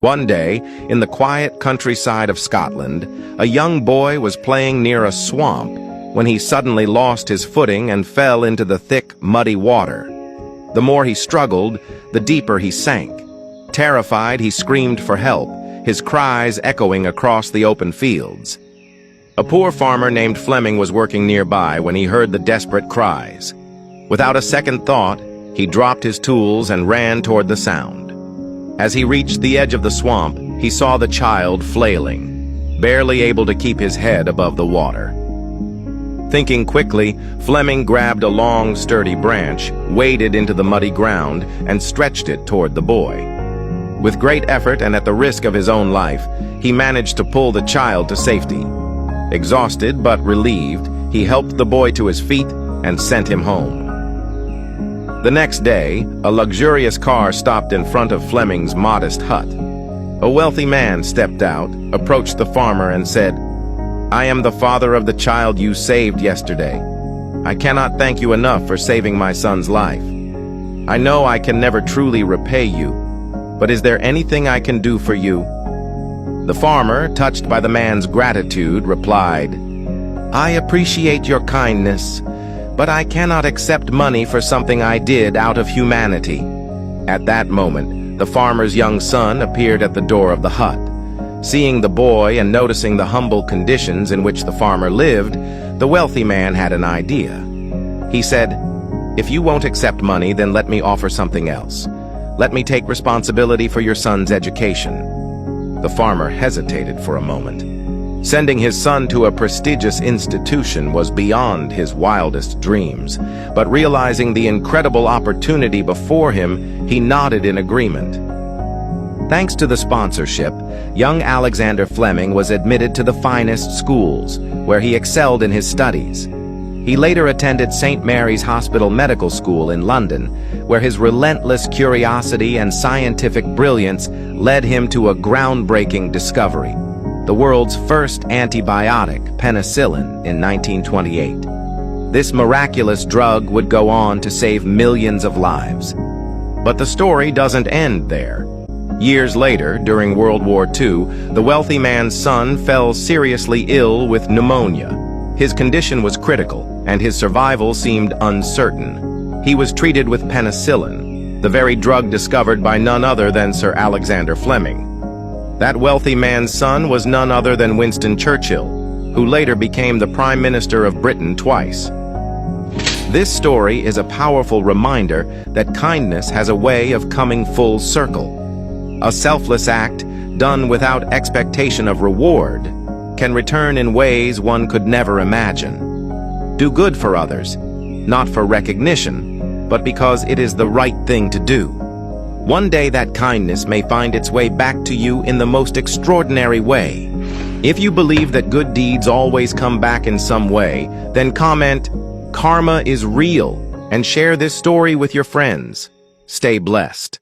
One day, in the quiet countryside of Scotland, a young boy was playing near a swamp when he suddenly lost his footing and fell into the thick, muddy water. The more he struggled, the deeper he sank. Terrified, he screamed for help, his cries echoing across the open fields. A poor farmer named Fleming was working nearby when he heard the desperate cries. Without a second thought, he dropped his tools and ran toward the sound. As he reached the edge of the swamp, he saw the child flailing, barely able to keep his head above the water. Thinking quickly, Fleming grabbed a long, sturdy branch, waded into the muddy ground, and stretched it toward the boy. With great effort and at the risk of his own life, he managed to pull the child to safety. Exhausted but relieved, he helped the boy to his feet and sent him home. The next day, a luxurious car stopped in front of Fleming's modest hut. A wealthy man stepped out, approached the farmer, and said, "I am the father of the child you saved yesterday. I cannot thank you enough for saving my son's life. I know I can never truly repay you, but is there anything I can do for you?" The farmer, touched by the man's gratitude, replied, "I appreciate your kindness, but I cannot accept money for something I did out of humanity." At that moment, the farmer's young son appeared at the door of the hut. Seeing the boy and noticing the humble conditions in which the farmer lived, the wealthy man had an idea. He said, "If you won't accept money, then let me offer something else. Let me take responsibility for your son's education." The farmer hesitated for a moment. Sending his son to a prestigious institution was beyond his wildest dreams, but realizing the incredible opportunity before him, he nodded in agreement. Thanks to the sponsorship, young Alexander Fleming was admitted to the finest schools, where he excelled in his studies. He later attended St. Mary's Hospital Medical School in London, where his relentless curiosity and scientific brilliance led him to a groundbreaking discovery: the world's first antibiotic, penicillin, in 1928. This miraculous drug would go on to save millions of lives. But the story doesn't end there. Years later, during World War II, the wealthy man's son fell seriously ill with pneumonia. His condition was critical, and his survival seemed uncertain. He was treated with penicillin, the very drug discovered by none other than Sir Alexander Fleming. That wealthy man's son was none other than Winston Churchill, who later became the Prime Minister of Britain twice. This story is a powerful reminder that kindness has a way of coming full circle. A selfless act, done without expectation of reward, can return in ways one could never imagine. Do good for others, not for recognition, but because it is the right thing to do. One day that kindness may find its way back to you in the most extraordinary way. If you believe that good deeds always come back in some way, then comment, "Karma is real," and share this story with your friends. Stay blessed.